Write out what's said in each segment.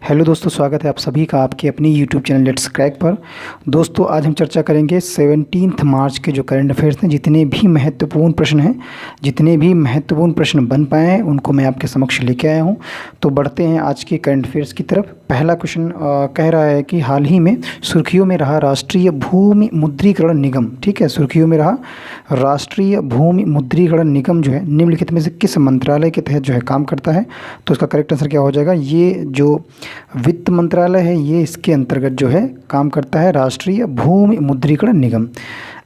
Hello दोस्तों, स्वागत है आप सभी का आपके अपनी यूट्यूब चैनल लेट्स क्रैक पर। दोस्तों आज हम चर्चा करेंगे 17 मार्च के जो करंट अफेयर्स हैं, जितने भी महत्वपूर्ण प्रश्न हैं, जितने भी महत्वपूर्ण प्रश्न बन पाए हैं उनको मैं आपके समक्ष लेके आया हूं। तो बढ़ते हैं आज के करंट अफेयर्स की तरफ। पहला क्वेश्चन कह रहा है कि हाल ही में सुर्खियों में रहा राष्ट्रीय भूमि मुद्रीकरण निगम। ठीक है, सुर्खियों में रहा राष्ट्रीय भूमि मुद्रीकरण निगम जो है निम्नलिखित में से किस मंत्रालय के तहत जो है काम करता है? तो इसका करेक्ट आंसर क्या हो जाएगा? ये जो वित्त मंत्रालय है ये इसके अंतर्गत जो है काम करता है, राष्ट्रीय भूमि मुद्रीकरण निगम।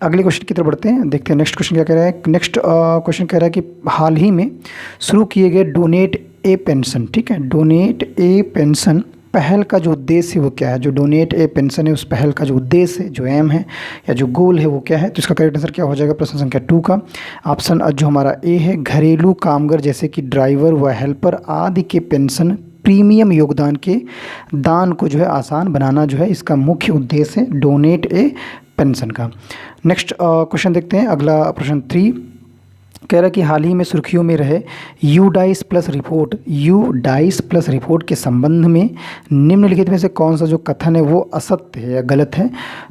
अगले क्वेश्चन की तरफ बढ़ते हैं, देखते हैं नेक्स्ट क्वेश्चन क्या कह रहा है। नेक्स्ट क्वेश्चन कह रहा है कि हाल ही में शुरू किए गए डोनेट ए पेंशन, ठीक है, डोनेट ए पेंशन पहल का जो उद्देश्य है वो क्या है? जो डोनेट ए पेंशन है उस पहल का जो उद्देश्य है, जो एम है या जो गोल है वो क्या है? तो इसका करेक्ट आंसर क्या हो जाएगा प्रश्न संख्या 2 का? ऑप्शन जो हमारा ए है, घरेलू कामगार जैसे कि ड्राइवर व हेल्पर आदि के पेंशन प्रीमियम योगदान के दान को जो है आसान बनाना जो है इसका मुख्य उद्देश्य है डोनेट ए पेंशन का। नेक्स्ट क्वेश्चन देखते हैं, अगला प्रश्न 3 कह रहा है कि हाल ही में सुर्खियों में रहे यूडाइस प्लस रिपोर्ट के संबंध में निम्नलिखित में से कौन सा जो कथन है वो असत्य है या गलत है?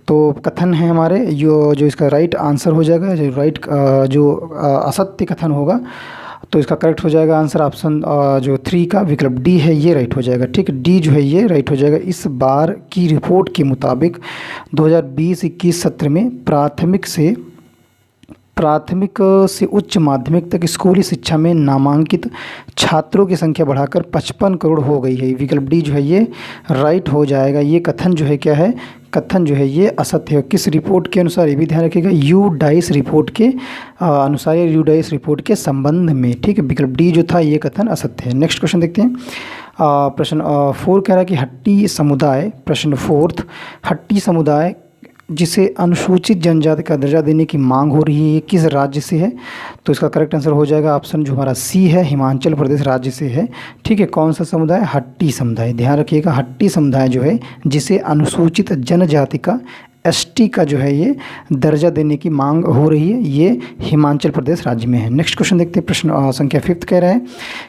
तो कथन है हमारे जो इसका राइट आंसर हो जाएगा, जो असत्य कथन होगा तो इसका करेक्ट हो जाएगा आंसर ऑप्शन जो 3 का विकल्प डी है ये राइट हो जाएगा। ठीक, डी जो है ये राइट हो जाएगा। इस बार की रिपोर्ट के मुताबिक 2020-21 सत्र में प्राथमिक से उच्च माध्यमिक तक स्कूली शिक्षा में नामांकित छात्रों की संख्या बढ़ाकर 55 करोड़ हो गई है। विकल्प डी जो है ये राइट हो जाएगा। ये कथन जो है क्या है? कथन जो है ये असत्य है। किस रिपोर्ट के अनुसार? ये भी ध्यान रखिएगा, यूडाइस रिपोर्ट के अनुसार, यूडाइस रिपोर्ट के संबंध में। ठीक है, विकल्प डी जो था ये कथन असत्य है। नेक्स्ट क्वेश्चन देखते हैं, प्रश्न 4 कह रहा है कि हट्टी समुदाय, प्रश्न 4 हट्टी समुदाय जिसे अनुसूचित जनजाति का दर्जा देने की मांग हो रही है ये किस राज्य से है? तो इसका करेक्ट आंसर हो जाएगा ऑप्शन जो हमारा सी है, हिमाचल प्रदेश राज्य से है। ठीक है, कौन सा समुदाय? हट्टी समुदाय। ध्यान रखिएगा, हट्टी समुदाय जो है जिसे अनुसूचित जनजाति का एसटी का जो है ये दर्जा देने की मांग हो रही है, ये हिमाचल प्रदेश राज्य में है। नेक्स्ट क्वेश्चन देखते हैं, प्रश्न संख्या 5 कह रहा है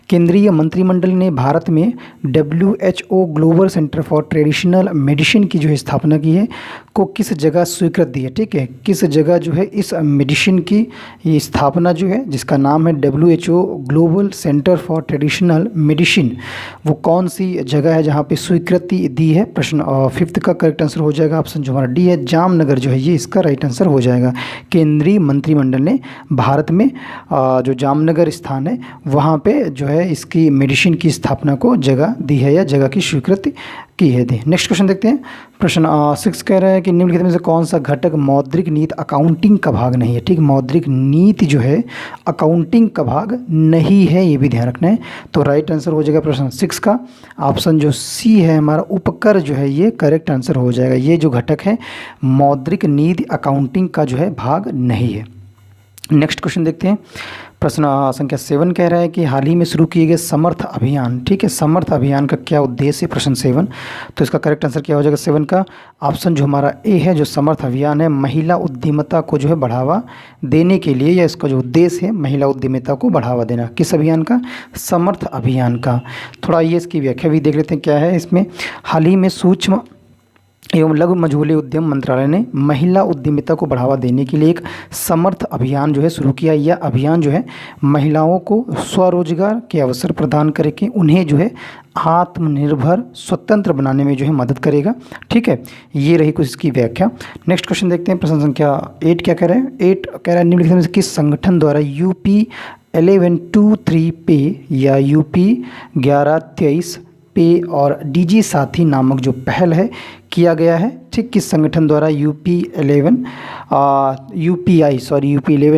केंद्रीय मंत्रिमंडल ने भारत में WHO global centre for traditional medicine की जो है स्थापना की है को किस जगह स्वीकृत दी है? ठीक है, किस जगह जो है इस मेडिसिन की ये स्थापना जो है जिसका नाम है WHO global centre for traditional medicine, वो कौन सी जगह है जहाँ पे स्वीकृति दी है? प्रश्न 5 का करेक्ट आंसर हो जाएगा ऑप्शन जो हमारा डी है, जामनगर जो है ये इसका राइट आंसर हो जाएगा। केंद्रीय मंत्रिमंडल ने भारत में जो जामनगर स्थान है वहाँ पे जो है इसकी मेडिसिन की स्थापना को जगह दी है या जगह की स्वीकृति की है। नेक्स्ट क्वेश्चन देखते हैं, प्रश्न 6 कह रहा है कि निम्नलिखित में से कौन सा घटक मौद्रिक नीति अकाउंटिंग का भाग नहीं है? ठीक, मौद्रिक नीति जो है अकाउंटिंग का भाग नहीं है, ये भी ध्यान रखना है। तो राइट आंसर हो जाएगा प्रश्न 6 का ऑप्शन जो सी है हमारा उपकर जो है ये करेक्ट आंसर हो जाएगा। ये जो घटक है मौद्रिक नीति अकाउंटिंग का जो है भाग नहीं है। नेक्स्ट क्वेश्चन देखते हैं, प्रश्न संख्या 7 कह रहा है कि हाल ही में शुरू किए गए समर्थ अभियान, ठीक है, समर्थ अभियान का क्या उद्देश्य है? प्रश्न 7, तो इसका करेक्ट आंसर क्या हो जाएगा 7 का? ऑप्शन जो हमारा ए है, जो समर्थ अभियान है महिला उद्यमिता को जो है बढ़ावा देने के लिए, या इसका जो उद्देश्य है महिला उद्यमिता को बढ़ावा देना। किस अभियान का? समर्थ अभियान का। थोड़ा ये इसकी व्याख्या भी देख लेते हैं क्या है इसमें। हाल ही में सूक्ष्म एवं लघु मझोले उद्यम मंत्रालय ने महिला उद्यमिता को बढ़ावा देने के लिए एक समर्थ अभियान जो है शुरू किया। यह अभियान जो है महिलाओं को स्वरोजगार के अवसर प्रदान करके उन्हें जो है आत्मनिर्भर स्वतंत्र बनाने में जो है मदद करेगा। ठीक है, ये रही कुछ इसकी व्याख्या। नेक्स्ट क्वेश्चन देखते हैं, प्रश्न संख्या 8 क्या कह रहा है? 8 कह रहा है निम्नलिखित में से किस संगठन द्वारा UP 1123 पे या UP 1123 पे और DG साथी नामक जो पहल है किया गया है? ठीक, किस संगठन द्वारा UP11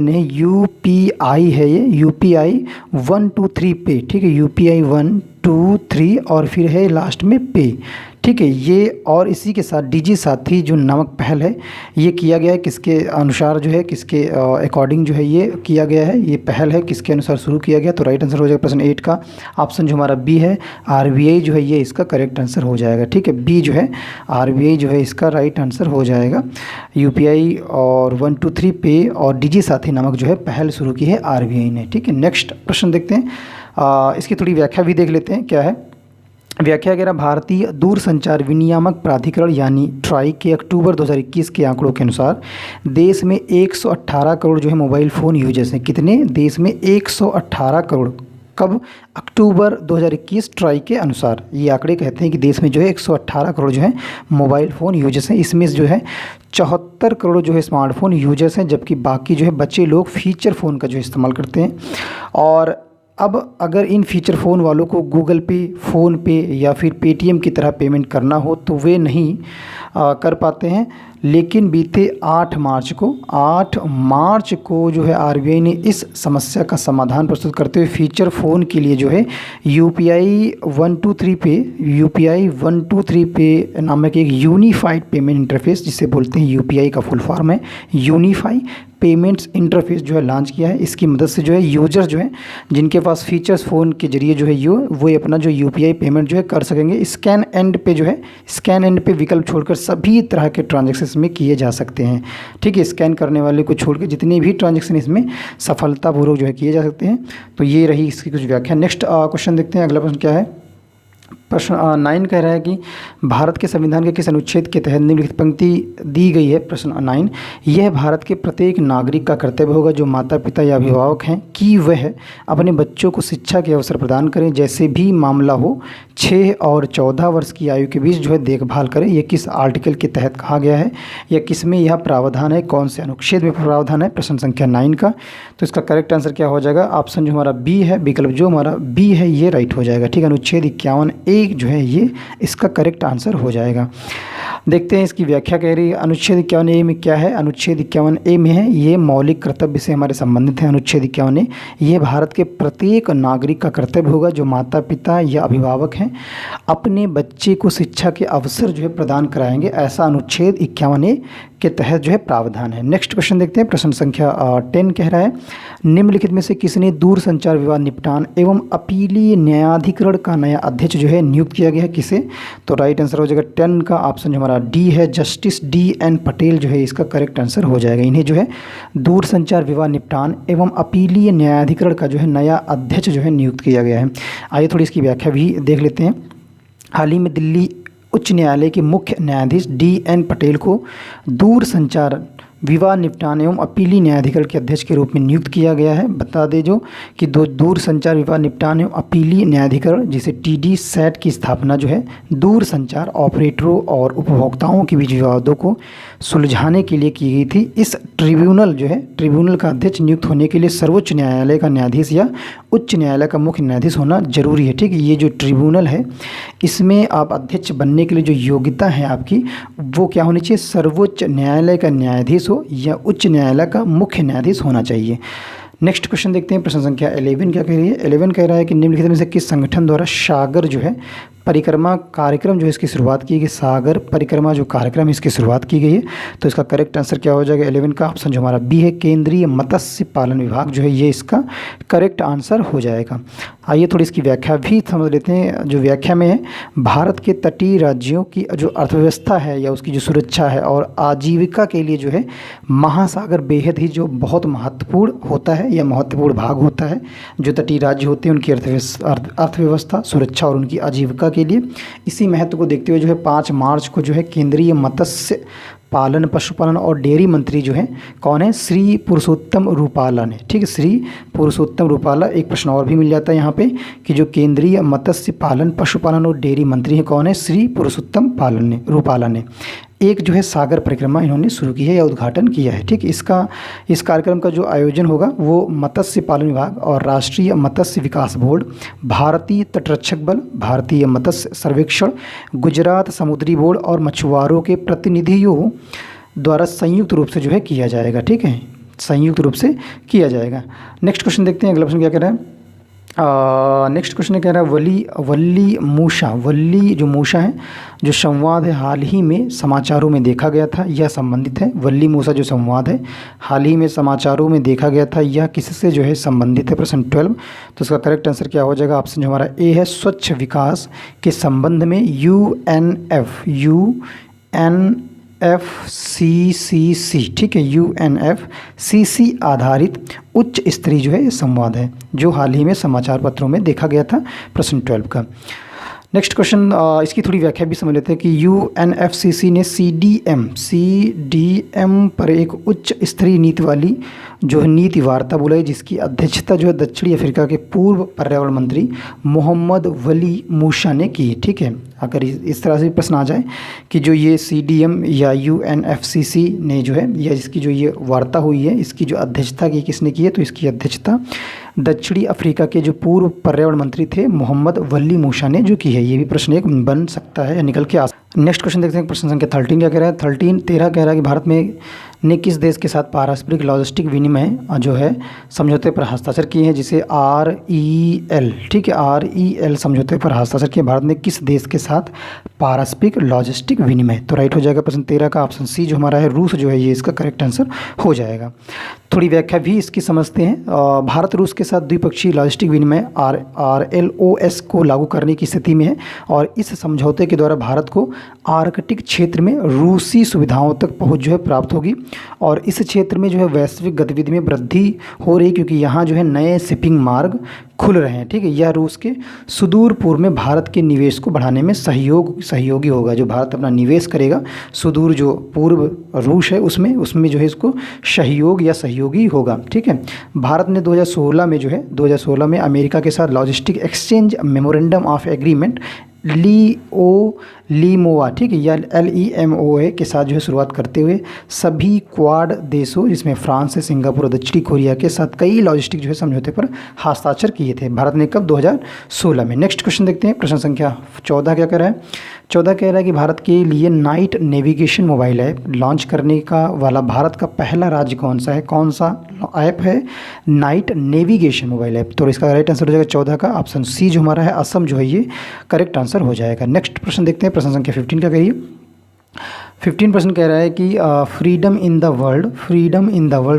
नहीं, UPI है ये, UPI 123 पे। ठीक है, UPI 123 और फिर है लास्ट में पे। ठीक है, ये और इसी के साथ DG साथी जो नामक पहल है ये किया गया है किसके अनुसार जो है, किसके अकॉर्डिंग जो है ये किया गया है? ये पहल है किसके अनुसार शुरू किया गया? तो राइट आंसर हो जाएगा प्रश्न 8 का ऑप्शन जो हमारा बी है, RBI जो है ये इसका करेक्ट आंसर हो जाएगा। ठीक है, बी जो है RBI जो है इसका राइट आंसर हो जाएगा। UPI और 123 पे और DG साथी नामक जो है पहल शुरू की है RBI ने। ठीक है, नेक्स्ट प्रश्न देखते हैं, इसकी थोड़ी व्याख्या भी देख लेते हैं क्या है। व्याख्या कह रहा भारतीय दूरसंचार विनियामक प्राधिकरण यानी ट्राई के अक्टूबर 2021 के आंकड़ों के अनुसार देश में 118 करोड़ जो है मोबाइल फ़ोन यूजर्स हैं। कितने? देश में 118 करोड़। कब? अक्टूबर 2021 ट्राई के अनुसार ये आंकड़े कहते हैं कि देश में जो है 118 करोड़ जो है मोबाइल फ़ोन यूजर्स हैं। इसमें जो है 74 करोड़ जो है स्मार्टफोन यूजर्स हैं, जबकि बाकी जो है बच्चे लोग फीचर फ़ोन का जो है इस्तेमाल करते हैं। और अब अगर इन फीचर फ़ोन वालों को गूगल पे, फ़ोनपे या फिर पेटीएम की तरह पेमेंट करना हो तो वे नहीं कर पाते हैं। लेकिन बीते 8 मार्च को जो है आरबीआई ने इस समस्या का समाधान प्रस्तुत करते हुए फीचर फ़ोन के लिए जो है यूपीआई 123 पे नामक एक यूनिफाइड पेमेंट इंटरफेस, जिसे बोलते हैं यूपीआई का फुल फॉर्म है यूनिफाई पेमेंट्स इंटरफेस, जो है लॉन्च किया है। इसकी मदद से जो है यूजर्स जो है जिनके पास फीचर्स फ़ोन के जरिए जो है वो अपना जो यूपीआई पेमेंट जो है कर सकेंगे। स्कैन एंड पे विकल्प छोड़कर सभी तरह के ट्रांजैक्शन में किए जा सकते हैं। ठीक है, स्कैन करने वाले को छोड़कर जितने भी ट्रांजैक्शन इसमें सफलतापूर्वक जो है किए जा सकते हैं। तो ये रही इसकी कुछ व्याख्या। नेक्स्ट क्वेश्चन देखते हैं। अगला प्रश्न क्या है? प्रश्न 9 कह रहा है कि भारत के संविधान के किस अनुच्छेद के तहत निम्नलिखित पंक्ति दी गई है? प्रश्न 9, यह भारत के प्रत्येक नागरिक का कर्तव्य होगा जो माता पिता या अभिभावक हैं कि वह अपने बच्चों को शिक्षा के अवसर प्रदान करें, जैसे भी मामला हो 6 और 14 वर्ष की आयु के बीच जो है देखभाल करें। यह किस आर्टिकल के तहत कहा गया है या किस में यह प्रावधान है? कौन से अनुच्छेद में प्रावधान है? प्रश्न संख्या 9 का। तो इसका करेक्ट आंसर क्या हो जाएगा? ऑप्शन जो हमारा बी है, विकल्प जो हमारा बी है ये राइट हो जाएगा। ठीक है, अनुच्छेद 51A जो है ये इसका करेक्ट आंसर हो जाएगा। देखते हैं इसकी व्याख्या कह रही है। अनुच्छेद 51A में क्या है? अनुच्छेद 51A में है ये मौलिक कर्तव्य से हमारे संबंधित है। अनुच्छेद 51A ये भारत के प्रत्येक नागरिक का कर्तव्य होगा जो माता पिता या अभिभावक हैं अपने बच्चे को शिक्षा के अवसर जो है प्रदान कराएंगे, ऐसा अनुच्छेद 51A के तहत जो है प्रावधान है। नेक्स्ट क्वेश्चन देखते हैं। प्रश्न संख्या 10 कह रहा है निम्नलिखित में से किसने दूर संचार विवाद निपटान एवं अपीलीय न्यायाधिकरण का नया अध्यक्ष जो है नियुक्त किया गया है? किसे? तो राइट आंसर हो जाएगा 10 का ऑप्शन जो हमारा डी है, जस्टिस DN पटेल जो है इसका करेक्ट आंसर हो जाएगा। इन्हें जो है दूर संचार विवाद निपटान एवं अपीलीय न्यायाधिकरण का जो है नया अध्यक्ष जो है नियुक्त किया गया है। आइए थोड़ी इसकी व्याख्या भी देख लेते हैं। हाल ही में दिल्ली उच्च न्यायालय के मुख्य न्यायाधीश DN पटेल को दूर संचार विवाद निपटान एवं अपीली न्यायाधिकरण के अध्यक्ष के रूप में नियुक्त किया गया है। बता दें जो कि दूर संचार विवाद निपटान एवं अपीली न्यायाधिकरण जिसे TDSAT की स्थापना जो है दूर संचार ऑपरेटरों और उपभोक्ताओं के बीच विवादों को सुलझाने के लिए की गई थी। इस ट्रिब्यूनल का अध्यक्ष नियुक्त होने के लिए सर्वोच्च न्यायालय का न्यायाधीश या उच्च न्यायालय का मुख्य न्यायाधीश होना जरूरी है। ठीक है, ये जो ट्रिब्यूनल है इसमें आप अध्यक्ष बनने के लिए जो योग्यता है आपकी वो क्या होनी चाहिए? सर्वोच्च न्यायालय का न्यायाधीश हो या उच्च न्यायालय का मुख्य न्यायाधीश होना चाहिए। नेक्स्ट क्वेश्चन देखते हैं। प्रश्न संख्या 11 क्या कह रही है? 11 कह रहा है कि निम्नलिखित में से किस संगठन द्वारा सागर जो है परिक्रमा कार्यक्रम जो है इसकी शुरुआत की गई? सागर परिक्रमा जो कार्यक्रम है इसकी शुरुआत की गई है। तो इसका करेक्ट आंसर क्या हो जाएगा? 11 का ऑप्शन जो हमारा बी है, केंद्रीय मत्स्य पालन विभाग जो है ये इसका करेक्ट आंसर हो जाएगा। आइए थोड़ी इसकी व्याख्या भी समझ लेते हैं। जो व्याख्या में है भारत के तटीय राज्यों की जो अर्थव्यवस्था है या उसकी जो सुरक्षा है और आजीविका के लिए जो है महासागर बेहद ही जो बहुत महत्वपूर्ण होता है या महत्वपूर्ण भाग होता है। जो तटीय राज्य होते हैं उनकी अर्थव्यवस्था, सुरक्षा और उनकी आजीविका के लिए। इसी महत्व को देखते हुए जो है 5 मार्च को जो है केंद्रीय मत्स्य पालन, पशुपालन और डेयरी मंत्री जो है कौन है? श्री पुरुषोत्तम रूपाला ने। ठीक है, श्री पुरुषोत्तम रूपाला। एक प्रश्न और भी मिल जाता है यहाँ पे कि जो केंद्रीय मत्स्य पालन, पशुपालन और डेयरी मंत्री हैं कौन है? श्री पुरुषोत्तम रूपाला ने एक जो है सागर परिक्रमा इन्होंने शुरू की है या उद्घाटन किया है। ठीक, इस कार्यक्रम का जो आयोजन होगा वो मत्स्य पालन विभाग और राष्ट्रीय मत्स्य विकास बोर्ड, भारतीय तटरक्षक बल, भारतीय मत्स्य सर्वेक्षण, गुजरात समुद्री बोर्ड और मछुआरों के प्रतिनिधियों द्वारा संयुक्त रूप से जो है किया जाएगा। ठीक है, संयुक्त रूप से किया जाएगा। नेक्स्ट क्वेश्चन देखते हैं। अगला प्रश्न क्या कह रहा है? नेक्स्ट क्वेश्चन कह रहा है वल्ली जो मूसा है जो संवाद है हाल ही में समाचारों में देखा गया था, यह संबंधित है। वल्ली मूसा जो संवाद है हाल ही में समाचारों में देखा गया था, यह किससे जो है संबंधित है? प्रश्न 12। तो इसका करेक्ट आंसर क्या हो जाएगा? ऑप्शन जो हमारा ए है, स्वच्छ विकास के संबंध में UNFCCC। ठीक है, UNFCC आधारित उच्च स्तरीय जो है संवाद है जो हाल ही में समाचार पत्रों में देखा गया था। प्रश्न 12 का। नेक्स्ट क्वेश्चन, इसकी थोड़ी व्याख्या भी समझ लेते हैं कि यूएनएफसीसी ने सीडीएम पर एक उच्च स्तरीय नीति वाली जो है नीति वार्ता बुलाई, जिसकी अध्यक्षता जो है दक्षिणी अफ्रीका के पूर्व पर्यावरण मंत्री मोहम्मद वली मूसा ने की। ठीक है, अगर इस तरह से प्रश्न आ जाए कि जो ये सीडीएम या यूएनएफसीसी ने जो है या इसकी जो ये वार्ता हुई है इसकी जो अध्यक्षता की किसने की है, तो इसकी अध्यक्षता दक्षिणी अफ्रीका के जो पूर्व पर्यावरण मंत्री थे मोहम्मद वली मूसा ने जो की है। ये भी प्रश्न एक बन सकता है या निकल के आ। नेक्स्ट क्वेश्चन देखते हैं, प्रश्न संख्या 13 क्या कह रहा है। 13 कह रहा है कि भारत में ने किस देश के साथ पारस्परिक लॉजिस्टिक विनिमय जो है समझौते पर हस्ताक्षर किए हैं, जिसे REL, ठीक है, REL समझौते पर हस्ताक्षर किए। भारत ने किस देश के साथ पारस्परिक लॉजिस्टिक विनिमय, तो राइट हो जाएगा प्रश्न 13 का ऑप्शन सी जो हमारा है रूस जो है ये इसका करेक्ट आंसर हो जाएगा। थोड़ी व्याख्या भी इसकी समझते हैं। भारत रूस के साथ द्विपक्षीय लॉजिस्टिक विनिमय RLOS को लागू करने की स्थिति में है और इस समझौते के द्वारा भारत को आर्कटिक क्षेत्र में रूसी सुविधाओं तक पहुंच जो है प्राप्त होगी और इस क्षेत्र में जो है वैश्विक गतिविधि में वृद्धि हो रही, क्योंकि यहाँ जो है नए शिपिंग मार्ग खुल रहे हैं। ठीक है, यह रूस के सुदूर पूर्व में भारत के निवेश को बढ़ाने में सहयोगी होगा। जो भारत अपना निवेश करेगा सुदूर जो पूर्व रूस है उसमें जो है इसको सहयोगी होगा। ठीक है, भारत ने 2016 में अमेरिका के साथ logistic exchange memorandum of agreement LEMOA, ठीक है, या LEMOA के साथ जो है शुरुआत करते हुए सभी क्वाड देशों जिसमें फ्रांस से सिंगापुर और दक्षिणी कोरिया के साथ कई लॉजिस्टिक जो है समझौते पर हस्ताक्षर किए थे। भारत ने कब? 2016 में। नेक्स्ट क्वेश्चन देखते हैं, प्रश्न संख्या 14 क्या कह रहा है। 14 कह रहा है कि भारत के लिए night navigation mobile app launch करने का वाला भारत का पहला राज्य कौन सा है? कौन सा ऐप है? Night navigation mobile app. तो इसका राइट आंसर हो जाएगा 14 का ऑप्शन सी जो हमारा है असम जो है ये करेक्ट आंसर हो जाएगा। नेक्स्ट प्रश्न देखते हैं, प्रश्न संख्या 15 क्या करिए। 15 प्रश्न कह रहा है कि freedom in the world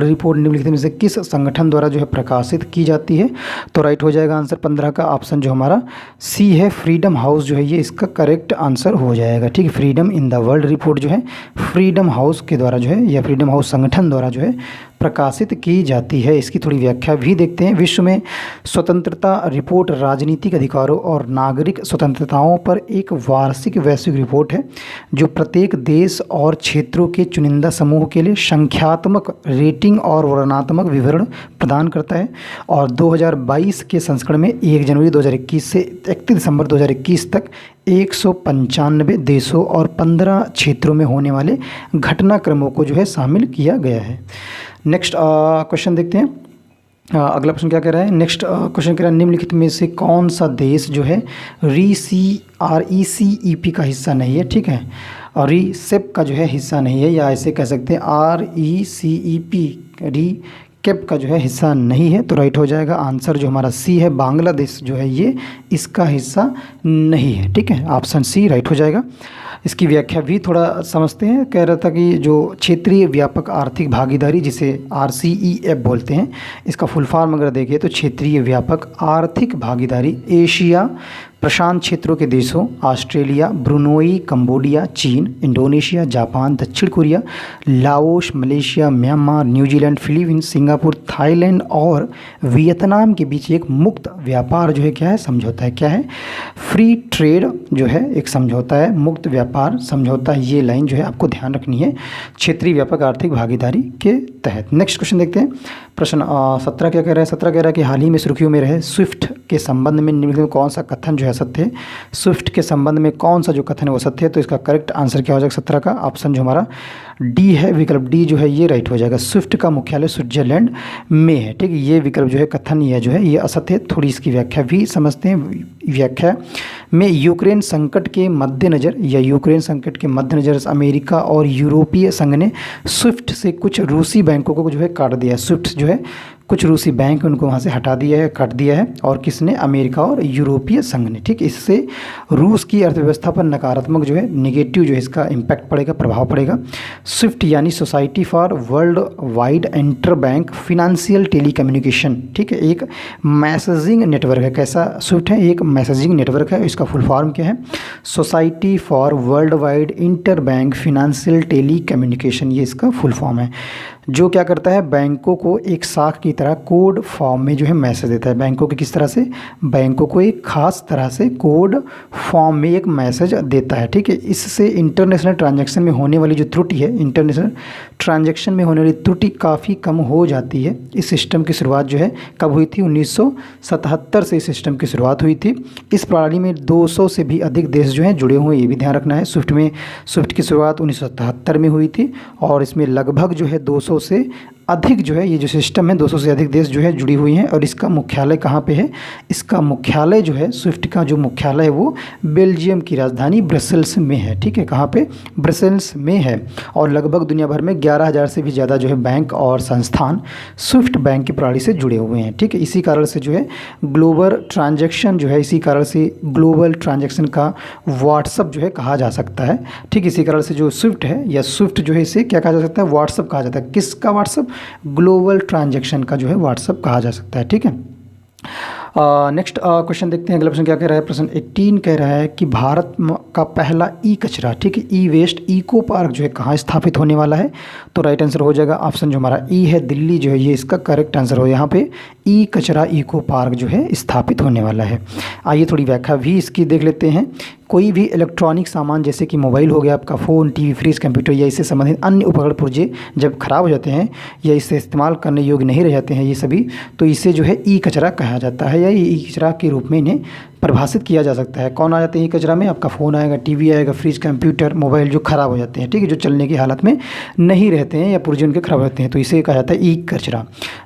report निम्नलिखित में से किस संगठन द्वारा जो है प्रकाशित की जाती है? तो राइट हो जाएगा आंसर 15 का ऑप्शन जो हमारा सी है फ्रीडम हाउस जो है ये इसका करेक्ट आंसर हो जाएगा। ठीक है, freedom in the world report जो है फ्रीडम हाउस के द्वारा जो है या फ्रीडम हाउस संगठन द्वारा जो है प्रकाशित की जाती है। इसकी थोड़ी व्याख्या भी देखते हैं। विश्व में स्वतंत्रता रिपोर्ट राजनीतिक अधिकारों और नागरिक स्वतंत्रताओं पर एक वार्षिक वैश्विक रिपोर्ट है जो प्रत्येक देश और क्षेत्रों के चुनिंदा समूह के लिए संख्यात्मक रेटिंग और वर्णनात्मक विवरण प्रदान करता है और 2022 के संस्करण में 1 जनवरी 2021 से 31 दिसंबर 2021 तक 195 देशों और 15 क्षेत्रों में होने वाले घटनाक्रमों को जो है शामिल किया गया है। नेक्स्ट क्वेश्चन देखते हैं। अगला प्रश्न क्या कह रहा है। नेक्स्ट क्वेश्चन कह रहा है निम्नलिखित में से कौन सा देश जो है RECEP का हिस्सा नहीं है? ठीक है, और RCEP का जो है हिस्सा नहीं है या ऐसे कह सकते हैं RECEP कैप का जो है हिस्सा नहीं है। तो राइट हो जाएगा आंसर जो हमारा सी है बांग्लादेश जो है ये इसका हिस्सा नहीं है। ठीक है, ऑप्शन सी राइट हो जाएगा। इसकी व्याख्या भी थोड़ा समझते हैं। कह रहा था कि जो क्षेत्रीय व्यापक आर्थिक भागीदारी जिसे RCEP बोलते हैं, इसका फुल फॉर्म अगर देखें तो क्षेत्रीय व्यापक आर्थिक भागीदारी एशिया प्रशांत क्षेत्रों के देशों ऑस्ट्रेलिया, ब्रुनोई, कंबोडिया, चीन, इंडोनेशिया, जापान, दक्षिण Korea, Laos, Malaysia, Myanmar, New Zealand, Philippines, Singapore, Thailand और वियतनाम के बीच एक मुक्त व्यापार जो है क्या है? समझौता है। क्या है? फ्री ट्रेड जो है एक समझौता है, मुक्त व्यापार समझौता। ये लाइन जो है आपको ध्यान रखनी है क्षेत्रीय व्यापक आर्थिक भागीदारी के तहत। नेक्स्ट क्वेश्चन देखते हैं। प्रश्न 17 क्या कह रहा है। 17 कह रहा है कि हाल ही में सुर्खियों में रहे स्विफ्ट के संबंध में निम्नलिखित में कौन सा कथन जो है सत्य है? स्विफ्ट के संबंध में कौन सा जो कथन है वो सत्य है? तो इसका करेक्ट आंसर क्या हो जाएगा 17 का ऑप्शन जो हमारा डी है, विकल्प डी जो है ये राइट हो जाएगा। स्विफ्ट का मुख्यालय स्विट्जरलैंड में है। ठीक है, ये विकल्प जो है कथन यह जो है ये असत्य है। थोड़ी इसकी व्याख्या भी समझते हैं। व्याख्या में यूक्रेन संकट के मद्देनज़र अमेरिका और यूरोपीय संघ ने स्विफ्ट से कुछ रूसी बैंकों को जो है काट दिया है। स्विफ्ट जो है कुछ रूसी बैंक उनको वहाँ से हटा दिया है, काट दिया है। और किसने? अमेरिका और यूरोपीय संघ ने। ठीक, इससे रूस की अर्थव्यवस्था पर नकारात्मक जो है नेगेटिव जो है इसका इम्पैक्ट पड़ेगा, प्रभाव पड़ेगा। स्विफ्ट यानी society for world wide inter bank financial telecommunication, ठीक है, एक मैसेजिंग नेटवर्क है। कैसा स्विफ्ट है? एक मैसेजिंग नेटवर्क है। इसका फुल फॉर्म क्या है? Society for world wide inter bank financial telecommunication, ये इसका फुल फॉर्म है। जो क्या करता है, बैंकों को एक शाख की तरह कोड फॉर्म में जो है मैसेज देता है। बैंकों के किस तरह से, बैंकों को एक खास तरह से कोड फॉर्म में एक मैसेज देता है, ठीक है। इससे इंटरनेशनल ट्रांजैक्शन में होने वाली जो त्रुटि है, इंटरनेशनल ट्रांजैक्शन में होने वाली त्रुटि काफ़ी कम हो जाती है। इस सिस्टम की शुरुआत जो है कब हुई थी, 1977 से इस सिस्टम की शुरुआत हुई थी। इस प्रणाली में 200 से भी अधिक देश जो हैं जुड़े हुए हैं, ये भी ध्यान रखना है। स्विफ्ट की शुरुआत 1977 में हुई थी और इसमें लगभग जो है 200 से अधिक जो है ये जो सिस्टम है 200 से अधिक देश जो है जुड़ी हुई हैं। और इसका मुख्यालय कहाँ पे है, इसका मुख्यालय जो है स्विफ्ट का जो मुख्यालय है वो बेल्जियम की राजधानी ब्रसेल्स में है, ठीक है। कहाँ पे, ब्रसेल्स में है। और लगभग दुनिया भर में 11,000 से भी ज़्यादा जो है बैंक और संस्थान स्विफ्ट बैंक की प्रणाली से जुड़े हुए हैं, ठीक है। इसी कारण से जो है ग्लोबल ट्रांजैक्शन जो है, इसी कारण से ग्लोबल ट्रांजैक्शन का व्हाट्सअप जो है कहा जा सकता है, ठीक। इसी कारण से जो स्विफ्ट है या स्विफ्ट जो है इसे क्या कहा जा सकता है, व्हाट्सअप कहा जाता है। किसका व्हाट्सअप, ग्लोबल ट्रांजैक्शन का जो है व्हाट्सअप कहा जा सकता है, ठीक है। नेक्स्ट क्वेश्चन देखते हैं। अगला प्रश्न क्या कह रहा है, प्रश्न 18 कह रहा है कि भारत का पहला ई कचरा, ठीक है, ई वेस्ट इको पार्क जो है कहाँ स्थापित होने वाला है। तो राइट आंसर हो जाएगा ऑप्शन जो हमारा ई है, दिल्ली जो है ये इसका करेक्ट आंसर हो। यहाँ पे ई कचरा इको पार्क जो है स्थापित होने वाला है। आइए थोड़ी व्याख्या भी इसकी देख लेते हैं। कोई भी इलेक्ट्रॉनिक सामान जैसे कि मोबाइल हो गया आपका, फ़ोन, टीवी, फ्रिज, कंप्यूटर या इससे संबंधित अन्य उपकरण पुर्जे जब ख़राब हो जाते हैं या इससे इस्तेमाल करने योग्य नहीं रह जाते हैं ये सभी, तो इसे जो है ई कचरा कहा जाता है या ई कचरा के रूप में इन्हें परिभाषित किया जा सकता है। कौन आ जाते हैं ई कचरा में, आपका फ़ोन आएगा, टीवी आएगा, फ्रिज, कंप्यूटर, मोबाइल जो ख़राब हो जाते हैं, ठीक है, जो चलने की हालत में नहीं रहते हैं या पुर्जे उनके ख़राब रहते हैं, तो इसे कहा जाता है ई कचरा।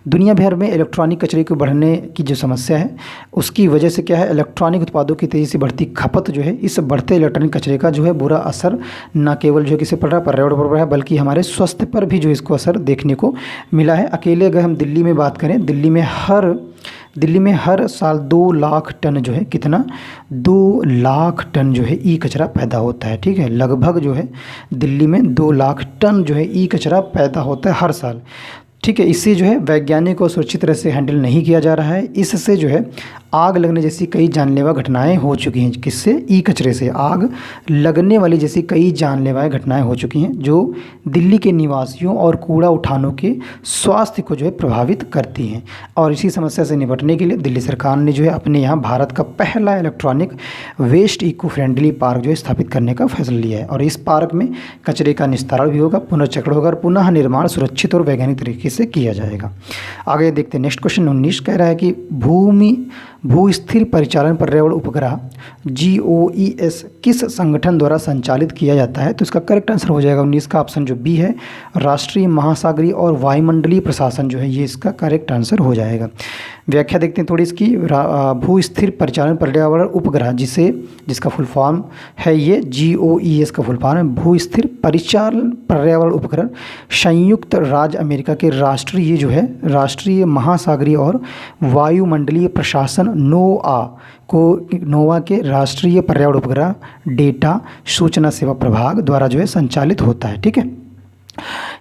दुनिया भर में इलेक्ट्रॉनिक कचरे को बढ़ने की जो समस्या है उसकी वजह से क्या है, इलेक्ट्रॉनिक उत्पादों की तेज़ी से बढ़ती खपत जो है, इस बढ़ते इलेक्ट्रॉनिक कचरे का जो है बुरा असर न केवल जो है किसे पड़ रहा है, पर्यावरण पर पड़ रहा है, बल्कि हमारे स्वास्थ्य पर भी जो इसको असर देखने को मिला है। अकेले अगर हम दिल्ली में बात करें, दिल्ली में हर साल 2 लाख टन जो है, कितना, 2 लाख टन जो है ई कचरा पैदा होता है, ठीक है। लगभग जो है दिल्ली में 2 लाख टन जो है ई कचरा पैदा होता है हर साल, ठीक है। इससे जो है वैज्ञानिक को सुरक्षित तरह से हैंडल नहीं किया जा रहा है। इससे जो है आग लगने जैसी कई जानलेवा घटनाएं हो चुकी हैं। किससे, ई कचरे से आग लगने वाली जैसी कई जानलेवा घटनाएं हो चुकी हैं जो दिल्ली के निवासियों और कूड़ा उठानों के स्वास्थ्य को जो है प्रभावित करती हैं। और इसी समस्या से निपटने के लिए दिल्ली सरकार ने जो है अपने यहाँ भारत का पहला electronic waste eco friendly park जो है स्थापित करने का फैसला लिया है। और इस पार्क में कचरे का निस्तारण भी होगा, पुनर्चक्रण होगा और पुनः निर्माण सुरक्षित और वैज्ञानिक तरीके से किया जाएगा। आगे देखते हैं। नेक्स्ट क्वेश्चन 19 कह रहा है कि भू-स्थिर परिचालन पर्यावरण उपग्रह GOES किस संगठन द्वारा संचालित किया जाता है। तो इसका करेक्ट आंसर हो जाएगा 19 का ऑप्शन जो बी है, राष्ट्रीय महासागरीय और वायुमंडलीय प्रशासन जो है ये इसका करेक्ट आंसर हो जाएगा। व्याख्या देखते हैं थोड़ी इसकी। भू-स्थिर परिचालन पर्यावरण उपग्रह जिसका फुल फॉर्म है ये GOES का फुल फॉर्म है भू-स्थिर परिचालन पर्यावरण उपग्रह संयुक्त राज्य अमेरिका के राष्ट्रीय महासागरीय और वायुमंडलीय प्रशासन नोवा के राष्ट्रीय पर्यावरण उपग्रह डेटा सूचना सेवा प्रभाग द्वारा जो है संचालित होता है, ठीक है।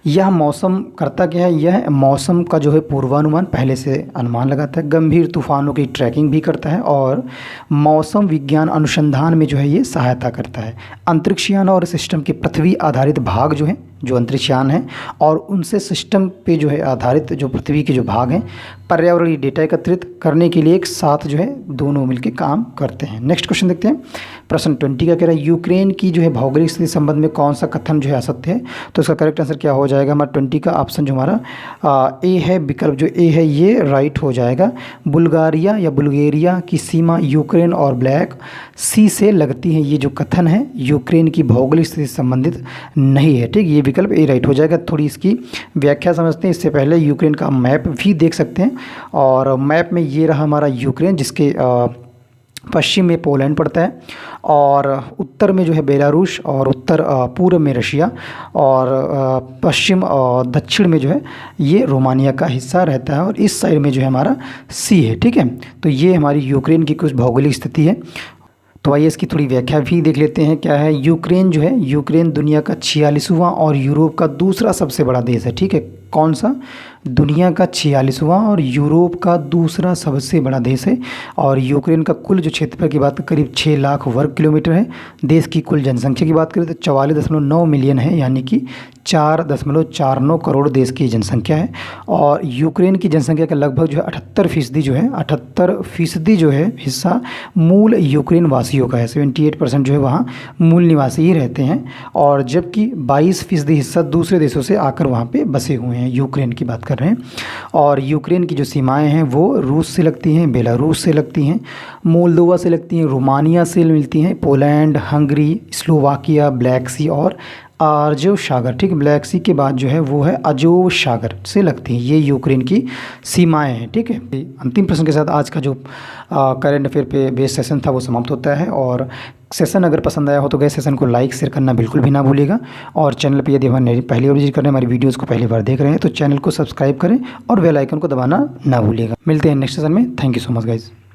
यह मौसम करता क्या है, यह मौसम का जो है पूर्वानुमान पहले से अनुमान लगाता है, गंभीर तूफानों की ट्रैकिंग भी करता है और मौसम विज्ञान अनुसंधान में जो है ये सहायता करता है। अंतरिक्षयान और सिस्टम के पृथ्वी आधारित भाग जो हैं, जो अंतरिक्षयान है और उनसे सिस्टम पे जो है आधारित जो पृथ्वी के जो भाग हैं, पर्यावरणीय डेटा एकत्रित करने के लिए एक साथ जो है दोनों मिलकर काम करते हैं। नेक्स्ट क्वेश्चन देखते हैं। प्रश्न 20 का कह रहा है यूक्रेन की जो है भौगोलिक स्थिति संबंध में कौन सा कथन जो है असत्य है। तो इसका करेक्ट आंसर क्या हो जाएगा, हमारा 20 का ऑप्शन जो हमारा ए है, विकल्प जो ए है ये राइट हो जाएगा। बुल्गारिया की सीमा यूक्रेन और ब्लैक सी से लगती है, ये जो कथन है यूक्रेन की भौगोलिक स्थिति से संबंधित नहीं है, ठीक। ये विकल्प ए राइट हो जाएगा। थोड़ी इसकी व्याख्या समझते हैं। इससे पहले यूक्रेन का मैप भी देख सकते हैं और मैप में ये रहा हमारा यूक्रेन, जिसके पश्चिम में पोलैंड पड़ता है और उत्तर में जो है बेलारूस और उत्तर पूर्व में रशिया और पश्चिम और दक्षिण में जो है ये रोमानिया का हिस्सा रहता है और इस साइड में जो है हमारा सी है, ठीक है। तो ये हमारी यूक्रेन की कुछ भौगोलिक स्थिति है। तो आइए इसकी थोड़ी व्याख्या भी देख लेते हैं। क्या है यूक्रेन जो है, यूक्रेन दुनिया का 46वां और यूरोप का दूसरा सबसे बड़ा देश है, ठीक है। कौन सा? दुनिया का 46वां और यूरोप का दूसरा सबसे बड़ा देश है। और यूक्रेन का कुल जो क्षेत्रफल की बात करीब 6 लाख वर्ग किलोमीटर है। देश की कुल जनसंख्या की बात करें तो 44.9 मिलियन है, यानी कि 4.49 करोड़ देश की जनसंख्या है। और यूक्रेन की जनसंख्या का लगभग जो है 78% जो है 78% जो है हिस्सा मूल यूक्रेन वासियों का है। 78% जो है वहाँ मूल निवासी ही रहते हैं, और जबकि 22% हिस्सा दूसरे देशों से आकर वहाँ पे बसे हुए हैं। यूक्रेन की बात कर रहे हैं। और यूक्रेन की जो सीमाएं हैं वो रूस से लगती हैं, बेलारूस से लगती हैं, मोल्दोवा से लगती हैं, रोमानिया से मिलती हैं, पोलैंड, हंगरी, स्लोवाकिया, ब्लैक सी और आर्जव सागर, ठीक, ब्लैक सी के बाद जो है वो है अजोव सागर से लगती हैं। ये यूक्रेन की सीमाएं हैं, ठीक है। अंतिम प्रश्न के साथ आज का जो करंट अफेयर पे बेस्ड सेशन था वो समाप्त होता है। और सेशन अगर पसंद आया हो तो गए सेशन को लाइक शेयर करना बिल्कुल भी ना भूलिएगा। और चैनल पे यदि हमारे पहली बार विजिट कर रहे हैं, हमारी वीडियोज़ को पहली बार देख रहे हैं, तो चैनल को सब्सक्राइब करें और बेल आइकन को दबाना ना भूलिएगा। मिलते हैं नेक्स्ट सेशन में। Thank you so much guys.